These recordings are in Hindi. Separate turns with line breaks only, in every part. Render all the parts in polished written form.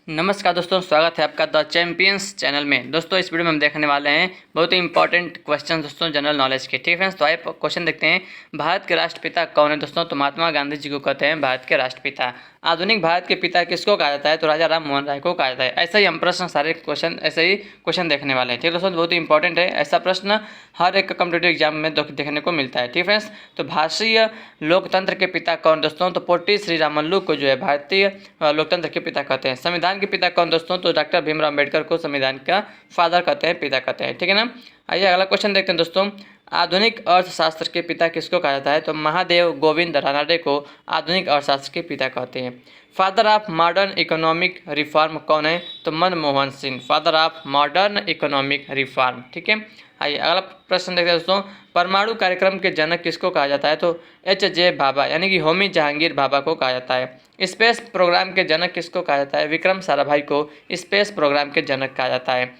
नमस्कार दोस्तों, स्वागत है आपका द चैंपियंस चैनल में। दोस्तों इस वीडियो में हम देखने वाले हैं बहुत ही इंपॉर्टेंट क्वेश्चन दोस्तों जनरल नॉलेज के। ठीक फ्रेंड्स, तो आइए क्वेश्चन देखते हैं। भारत के राष्ट्रपिता कौन है दोस्तों? तो महात्मा गांधी जी को कहते हैं भारत के राष्ट्रपिता। आधुनिक भारत के पिता किसको कहा जाता है? तो राजा राम मोहन राय को कहा जाता है। ऐसा ही हम प्रश्न सारे क्वेश्चन ऐसे ही क्वेश्चन देखने वाले हैं। ठीक दोस्तों, बहुत ही इंपॉर्टेंट है। ऐसा प्रश्न हर एक कॉम्पिटेटिव एग्जाम में देखने को मिलता है। ठीक फ्रेंड्स, तो भारतीय लोकतंत्र के पिता कौन दोस्तों? तो पोटी श्री रामल्लू को जो है भारतीय लोकतंत्र के पिता कहते हैं। संविधान के पिता कौन दोस्तों? तो डॉक्टर भीमराव अम्बेडकर को संविधान का फादर कहते हैं, पिता कहते हैं। ठीक है ना। आइए अगला क्वेश्चन देखते हैं दोस्तों। आधुनिक अर्थशास्त्र के पिता किसको कहा जाता है? तो महादेव गोविंद रानडे को आधुनिक अर्थशास्त्र के पिता कहते हैं। Father of modern economic reform कौन है? तो Manmohan Singh, father of modern economic reform. ठीक है। आइए अगला प्रश्न देखते हैं दोस्तों। परमाणु कार्यक्रम के जनक किसको कहा जाता है? तो एच.जे. भाभा यानी कि होमी जहांगीर भाभा को कहा जाता है। स्पेस प्रोग्राम के जनक किसको कहा जाता है? विक्रम साराभाई को स्पेस प्रोग्राम के जनक कहा जाता है।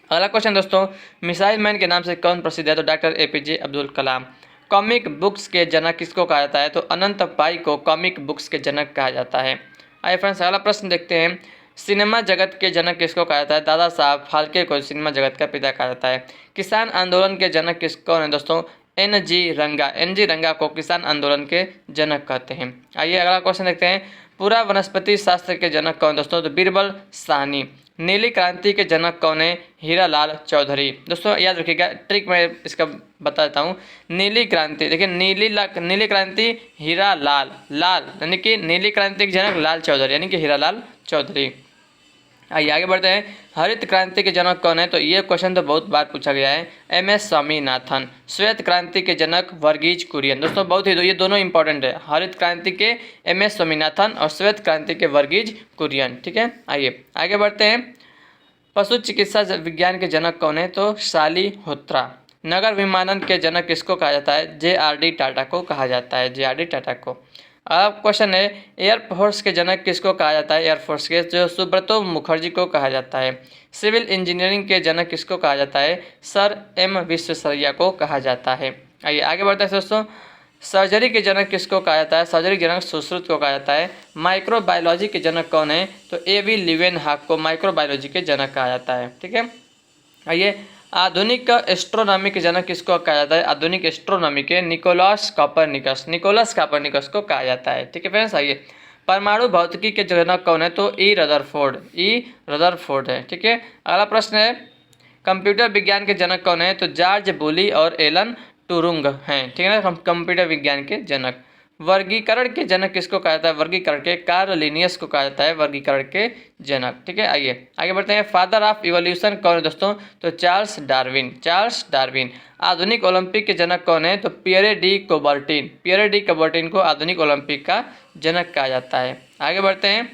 अगला क्वेश्चन दोस्तों, मिसाइल मैन के नाम से कौन प्रसिद्ध है? तो doctor APJ. Abdul Kalam. Comic books के जनक किसको कहा जाता है? तो अनंत पाई को कॉमिक बुक्स के जनक कहा जाता है। आइए फ्रेंड्स अगला प्रश्न देखते हैं। सिनेमा जगत के जनक किसको कहा जाता है? दादा साहब फाल्के को सिनेमा जगत का पिता कहा जाता है। किसान आंदोलन के जनक किस कौन है दोस्तों? एन.जी. रंगा को किसान आंदोलन के जनक कहते हैं। आइए अगला क्वेश्चन देखते हैं। पूरा वनस्पति शास्त्र के जनक कौन दोस्तों? तो बीरबल साहनी। नीली क्रांति के जनक कौन है? हीरालाल चौधरी। दोस्तों याद रखिएगा, ट्रिक मैं इसका बता देता हूँ। नीली क्रांति, देखिए नीली क्रांति हीरालाल लाल यानी कि नीली क्रांति के जनक लाल चौधरी यानी कि हीरालाल चौधरी। आइए आगे बढ़ते हैं। हरित क्रांति के जनक कौन है? तो ये क्वेश्चन तो बहुत बार पूछा गया है। एम.एस. स्वामीनाथन। श्वेत क्रांति के जनक वर्गीज कुरियन। दोस्तों बहुत ही ये दोनों इंपॉर्टेंट है। हरित क्रांति के एम.एस. स्वामीनाथन और श्वेत क्रांति के वर्गीज कुरियन। ठीक है। आइए आगे बढ़ते हैं। पशु चिकित्सा विज्ञान के जनक कौन है? तो शालिहोत्रा। नगर विमानन के जनक किसको कहा जाता है? जे.आर.डी. टाटा को कहा जाता है, जे.आर.डी. टाटा को। अब क्वेश्चन है, एयरफोर्स के जनक किसको कहा जाता है? एयरफोर्स के जो सुब्रतो मुखर्जी को कहा जाता है। सिविल इंजीनियरिंग के जनक किसको कहा जाता है? सर एम विश्वेश्वरैया को कहा जाता है। आइए आगे बढ़ते हैं दोस्तों। सर्जरी के जनक किसको कहा जाता है? सर्जरी के जनक सुश्रुत को कहा जाता है। माइक्रोबायोलॉजी के जनक कौन है? तो ए.वी. लीवेनहॉक को माइक्रोबायोलॉजी के जनक कहा जाता है। ठीक है। आइए आधुनिक एस्ट्रोनॉमी के जनक किसको कहा जाता है? आधुनिक एस्ट्रोनॉमी के निकोलस कॉपरनिकस को कहा जाता है। ठीक है फ्रेंड्स। आइए परमाणु भौतिकी के जनक कौन है? तो ई रदरफोर्ड है। ठीक है। अगला प्रश्न है, कंप्यूटर विज्ञान के जनक कौन है? तो जॉर्ज बूली और एलन टूरिंग हैं। ठीक है ना, कंप्यूटर विज्ञान के जनक। वर्गीकरण के जनक किसको कहा जाता है? वर्गीकरण के कार्ल लिनियस को कहा जाता है वर्गीकरण के जनक। ठीक है। आइए आगे बढ़ते हैं। फादर ऑफ इवोल्यूशन कौन है दोस्तों? तो चार्ल्स डार्विन। आधुनिक ओलंपिक के जनक कौन है? तो पियरे डी कुबर्टिन को आधुनिक ओलंपिक का जनक कहा जाता है। आगे बढ़ते हैं।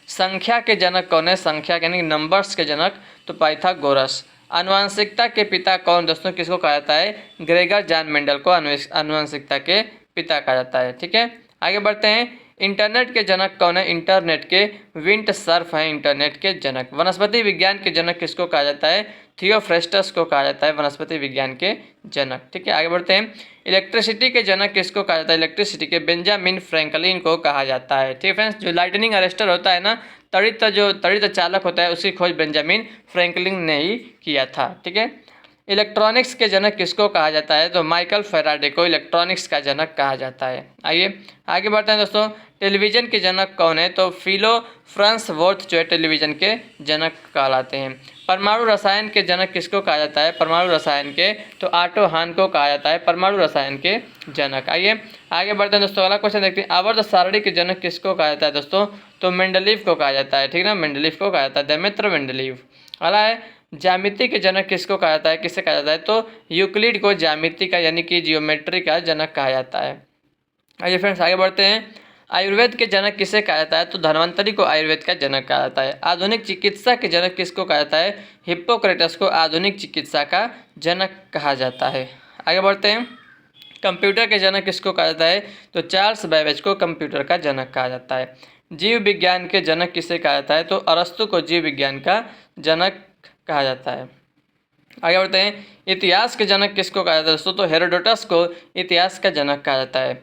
संख्या के जनक कौन है? संख्या यानी नंबर्स के जनक तो पाइथागोरस। आनुवंशिकता के पिता कौन दोस्तों? किसको कहा जाता है? ग्रेगर जॉन मेंडल को आनुवंशिकता के पिता कहा जाता है। ठीक है। आगे बढ़ते हैं। इंटरनेट के जनक कौन है? इंटरनेट के विंट सर्फ हैं इंटरनेट के जनक। वनस्पति विज्ञान के जनक किसको कहा जाता है? थियोफ्रेस्टस को कहा जाता है वनस्पति विज्ञान के जनक। ठीक है। आगे बढ़ते हैं। इलेक्ट्रिसिटी के जनक किसको कहा जाता है? इलेक्ट्रिसिटी के बेंजामिन फ्रैंकलिन को कहा जाता है। ठीक है फ्रेंड्स, जो लाइटनिंग अरेस्टर होता है ना, त्वरित चालक होता है, उसकी खोज बेंजामिन फ्रैंकलिन ने ही किया था। ठीक है। इलेक्ट्रॉनिक्स के जनक किसको कहा जाता है? तो माइकल फैराडे को इलेक्ट्रॉनिक्स का जनक कहा जाता है। आइए आगे बढ़ते हैं दोस्तों। टेलीविज़न के जनक कौन है? तो फिलो फ्रांसवर्थ जो है टेलीविज़न के जनक कहलाते हैं। परमाणु रसायन के जनक किसको कहा जाता है? परमाणु रसायन के तो ऑटो हान को कहा जाता है परमाणु रसायन के जनक। आइए आगे बढ़ते हैं दोस्तों। अगला क्वेश्चन देखते हैं। आवर्त सारणी के जनक किसको कहा जाता है दोस्तों? तो मेंडलीव को कहा जाता है। ठीक है ना, मेंडलीव को कहा जाता है, देमेत्र मेंडलीव। अगला है, ज्यामिति के जनक किसको कहा जाता है? किससे कहा जाता है? तो यूक्लिड को ज्यामिति का यानी कि जियोमेट्री का जनक कहा जाता है। आइए फ्रेंड्स आगे बढ़ते हैं। आयुर्वेद के जनक किसे कहा जाता है? तो धन्वंतरि को आयुर्वेद का जनक कहा जाता है। आधुनिक चिकित्सा के जनक किसको कहा जाता है? हिप्पोक्रेटस को आधुनिक चिकित्सा का जनक कहा जाता है। आगे बढ़ते हैं। कंप्यूटर के जनक किसको कहा जाता है? तो चार्ल्स बैबेज को कंप्यूटर का जनक कहा जाता है। जीव विज्ञान के जनक किसे कहा जाता है? तो अरस्तु को जीव विज्ञान का जनक कहा जाता है। आगे बढ़ते हैं। इतिहास के जनक किसको कहा जाता है दोस्तों? तो हेरोडोटस को इतिहास का जनक कहा जाता है।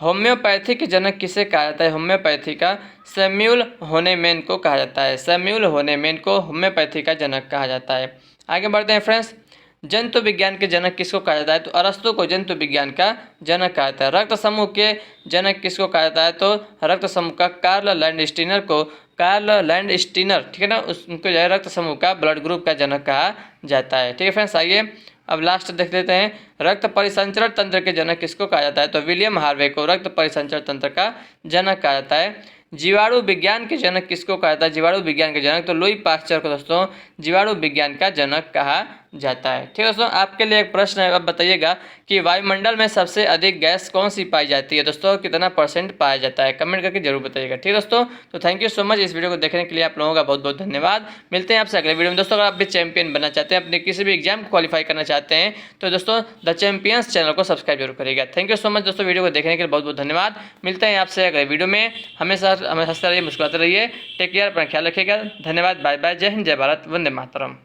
होम्योपैथी के जनक किसे कहा जाता है? होम्योपैथी का सैमुअल हॉनेमैन को कहा जाता है। सैमुअल हॉनेमैन को होम्योपैथी का जनक कहा जाता है। आगे बढ़ते हैं फ्रेंड्स। जंतु विज्ञान के जनक किसको कहा जाता है? तो अरस्तु को जंतु विज्ञान का जनक कहा जाता है। रक्त समूह के जनक किसको कहा जाता है? तो रक्त समूह का कार्ल लैंडस्टीनर को, कार्ल लैंडस्टीनर, ठीक है ना, उनको जो है रक्त समूह का, ब्लड ग्रुप का जनक कहा जाता है। ठीक है फ्रेंड्स, आइए अब लास्ट देख लेते हैं। रक्त परिसंचरण तंत्र के जनक किसको कहा जाता है? तो विलियम हार्वे को रक्त परिसंचरण तंत्र का जनक कहा जाता है। जीवाणु विज्ञान के जनक किसको कहा जाता है? जीवाणु विज्ञान के जनक तो लुई पास्चर को दोस्तों जीवाणु विज्ञान का जनक कहा जाता है। ठीक है दोस्तों, आपके लिए एक प्रश्न है, अब बताइएगा कि वायुमंडल में सबसे अधिक गैस कौन सी पाई जाती है? दोस्तों कितना % पाया जाता है? कमेंट करके जरूर बताइएगा। ठीक है दोस्तों, तो थैंक यू सो मच इस वीडियो को देखने के लिए, आप लोगों का बहुत बहुत धन्यवाद। मिलते हैं आपसे अगले वीडियो में। दोस्तों अगर आप भी चैंपियन बनना चाहते हैं, अपने किसी भी एग्जाम को क्वालिफाई करना चाहते हैं, तो दोस्तों द चैंपियंस चैनल को सब्सक्राइब जरूर करिएगा। थैंक यू सो मच दोस्तों, वीडियो को देखने के लिए बहुत बहुत धन्यवाद। मिलते हैं आपसे अगले वीडियो में। हमेशा हंसते रहिए, मुस्कुराते रहिए। टेक केयर, अपना ख्याल रखिएगा। धन्यवाद, बाय बाय, जय हिंद, जय भारत, वंदे मातरम।